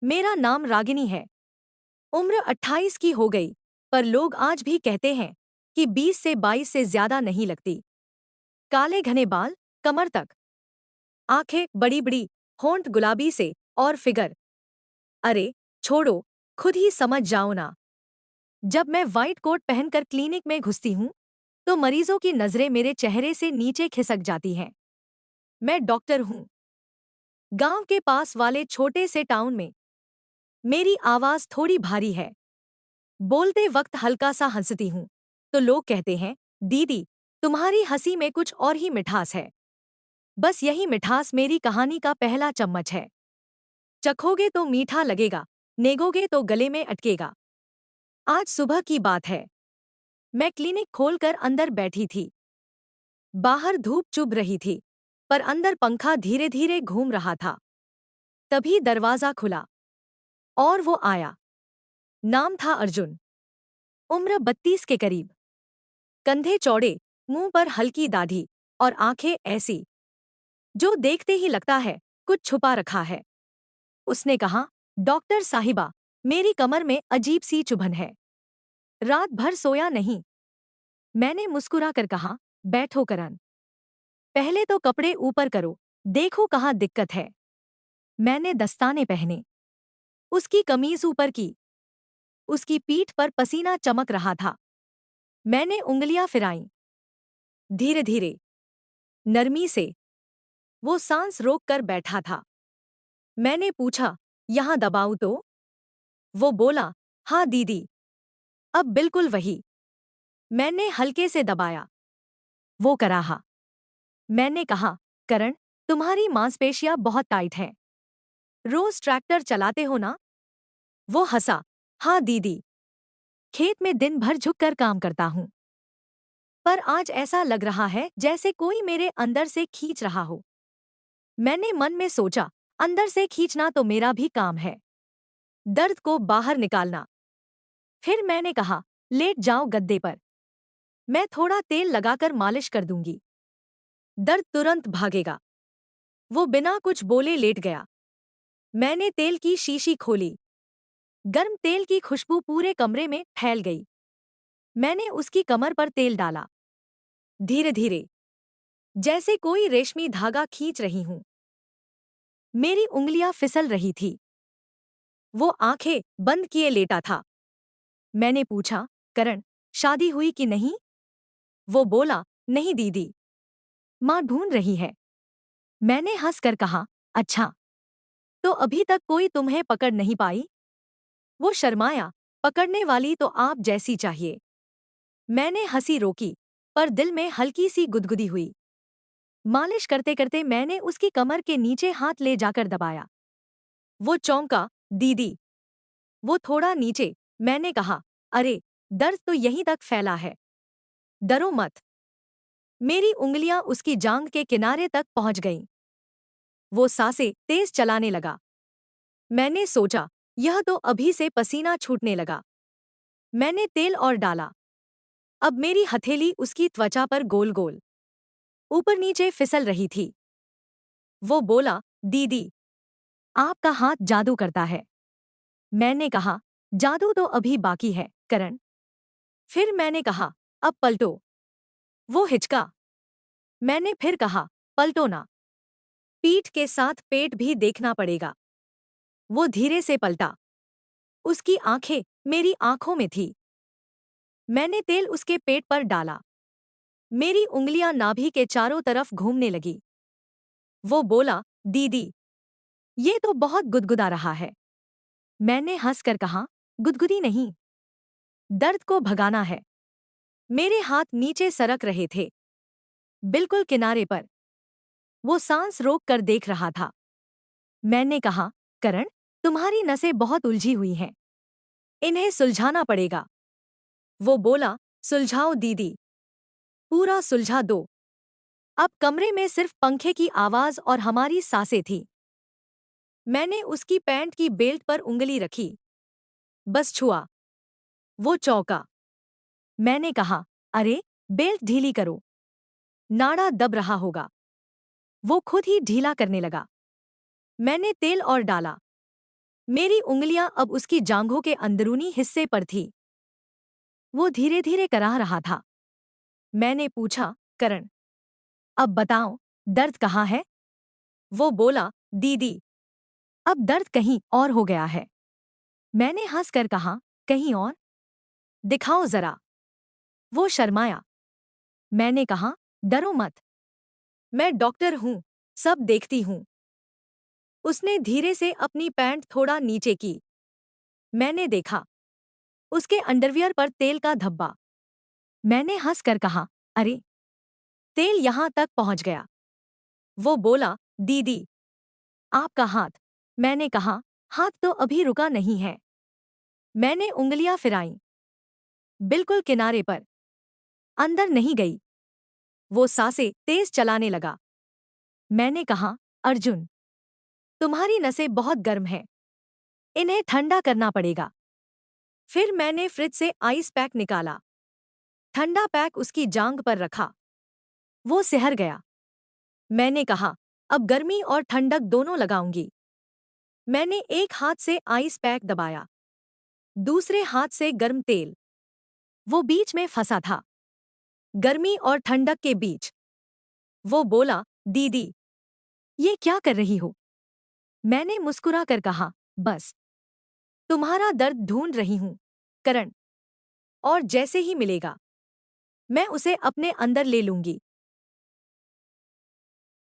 मेरा नाम रागिनी है। उम्र 28 की हो गई, पर लोग आज भी कहते हैं कि 20 से 22 से ज्यादा नहीं लगती। काले घने बाल, कमर तक, आंखें बड़ी बड़ी, होंठ गुलाबी से, और फिगर, अरे छोड़ो, खुद ही समझ जाओ ना। जब मैं व्हाइट कोट पहनकर क्लिनिक में घुसती हूँ, तो मरीजों की नजरें मेरे चेहरे से नीचे खिसक जाती हैं। मैं डॉक्टर हूँ, गांव के पास वाले छोटे से टाउन में। मेरी आवाज थोड़ी भारी है, बोलते वक्त हल्का सा हंसती हूँ, तो लोग कहते हैं, दीदी, तुम्हारी हंसी में कुछ और ही मिठास है। बस यही मिठास मेरी कहानी का पहला चम्मच है। चखोगे तो मीठा लगेगा, नेगोगे तो गले में अटकेगा। आज सुबह की बात है। मैं क्लिनिक खोलकर अंदर बैठी थी। बाहर धूप चुभ रही थी, पर अंदर पंखा धीरे धीरे घूम रहा था। तभी दरवाजा खुला, और वो आया। नाम था अर्जुन। उम्र 32 के करीब। कंधे चौड़े, मुंह पर हल्की दाढ़ी, और आंखें ऐसी जो देखते ही लगता है कुछ छुपा रखा है। उसने कहा, डॉक्टर साहिबा, मेरी कमर में अजीब सी चुभन है। रात भर सोया नहीं। मैंने मुस्कुरा कर कहा, बैठो करण। पहले तो कपड़े ऊपर करो, देखो कहाँ दिक्कत है। मैंने दस्ताने पहने, उसकी कमीज ऊपर की। उसकी पीठ पर पसीना चमक रहा था। मैंने उंगलियां फिराईं, धीरे धीरे, नरमी से। वो सांस रोक कर बैठा था। मैंने पूछा, यहाँ दबाऊं तो? वो बोला, हाँ दीदी, अब बिल्कुल वही। मैंने हल्के से दबाया। वो कराहा। मैंने कहा, करण, तुम्हारी मांसपेशियां बहुत टाइट हैं। रोज ट्रैक्टर चलाते हो ना? वो हंसा, हाँ दीदी, खेत में दिन भर झुककर काम करता हूँ। पर आज ऐसा लग रहा है जैसे कोई मेरे अंदर से खींच रहा हो। मैंने मन में सोचा, अंदर से खींचना तो मेरा भी काम है, दर्द को बाहर निकालना। फिर मैंने कहा, लेट जाओ गद्दे पर, मैं थोड़ा तेल लगाकर मालिश कर दूंगी, दर्द तुरंत भागेगा। वो बिना कुछ बोले लेट गया। मैंने तेल की शीशी खोली। गर्म तेल की खुशबू पूरे कमरे में फैल गई। मैंने उसकी कमर पर तेल डाला, धीरे धीरे, जैसे कोई रेशमी धागा खींच रही हूं। मेरी उंगलियां फिसल रही थी। वो आंखें बंद किए लेटा था। मैंने पूछा, करण, शादी हुई कि नहीं? वो बोला, नहीं दीदी, माँ ढूंढ रही है। मैंने हंसकर कहा, अच्छा, तो अभी तक कोई तुम्हें पकड़ नहीं पाई? वो शर्माया, पकड़ने वाली तो आप जैसी चाहिए। मैंने हंसी रोकी, पर दिल में हल्की सी गुदगुदी हुई। मालिश करते करते मैंने उसकी कमर के नीचे हाथ ले जाकर दबाया। वो चौंका, दीदी। वो थोड़ा नीचे। मैंने कहा, अरे, दर्द तो यहीं तक फैला है, डरो मत। मेरी उंगलियां उसकी जांघ के किनारे तक पहुंच गईं। वो सांसें तेज चलाने लगा। मैंने सोचा, यह तो अभी से पसीना छूटने लगा। मैंने तेल और डाला। अब मेरी हथेली उसकी त्वचा पर गोल गोल, ऊपर नीचे फिसल रही थी। वो बोला, दीदी, आपका हाथ जादू करता है। मैंने कहा, जादू तो अभी बाकी है, करण। फिर मैंने कहा, अब पलटो। वो हिचका। मैंने फिर कहा, पलटो ना, पीठ के साथ पेट भी देखना पड़ेगा। वो धीरे से पलटा। उसकी आंखें मेरी आंखों में थी। मैंने तेल उसके पेट पर डाला। मेरी उंगलियां नाभि के चारों तरफ घूमने लगी। वो बोला, दीदी, ये तो बहुत गुदगुदा रहा है। मैंने हंसकर कहा, गुदगुदी नहीं, दर्द को भगाना है। मेरे हाथ नीचे सरक रहे थे, बिल्कुल किनारे पर। वो सांस रोक कर देख रहा था। मैंने कहा, करण, तुम्हारी नसें बहुत उलझी हुई हैं, इन्हें सुलझाना पड़ेगा। वो बोला, सुलझाओ दीदी, पूरा सुलझा दो। अब कमरे में सिर्फ पंखे की आवाज और हमारी सांसें थी। मैंने उसकी पैंट की बेल्ट पर उंगली रखी, बस छुआ। वो चौंका। मैंने कहा, अरे, बेल्ट ढीली करो, नाड़ा दब रहा होगा। वो खुद ही ढीला करने लगा। मैंने तेल और डाला। मेरी उंगलियां अब उसकी जांघों के अंदरूनी हिस्से पर थी। वो धीरे धीरे कराह रहा था। मैंने पूछा, करण, अब बताओ, दर्द कहाँ है? वो बोला, दीदी, अब दर्द कहीं और हो गया है। मैंने हंसकर कहा, कहीं और? दिखाओ जरा। वो शर्माया। मैंने कहा, डरो मत, मैं डॉक्टर हूं, सब देखती हूं। उसने धीरे से अपनी पैंट थोड़ा नीचे की। मैंने देखा, उसके अंडरवियर पर तेल का धब्बा। मैंने हंसकर कहा, अरे, तेल यहां तक पहुंच गया। वो बोला, दीदी, आपका हाथ। मैंने कहा, हाथ तो अभी रुका नहीं है। मैंने उंगलियां फिराईं। बिल्कुल किनारे पर, अंदर नहीं गई। वो सांसें तेज चलाने लगा। मैंने कहा, अर्जुन, तुम्हारी नसें बहुत गर्म हैं, इन्हें ठंडा करना पड़ेगा। फिर मैंने फ्रिज से आइस पैक निकाला, ठंडा पैक उसकी जांघ पर रखा। वो सिहर गया। मैंने कहा, अब गर्मी और ठंडक दोनों लगाऊंगी। मैंने एक हाथ से आइस पैक दबाया, दूसरे हाथ से गर्म तेल। वो बीच में फंसा था, गर्मी और ठंडक के बीच। वो बोला, दीदी, ये क्या कर रही हो? मैंने मुस्कुरा कर कहा, बस तुम्हारा दर्द ढूंढ रही हूं, करण, और जैसे ही मिलेगा मैं उसे अपने अंदर ले लूंगी।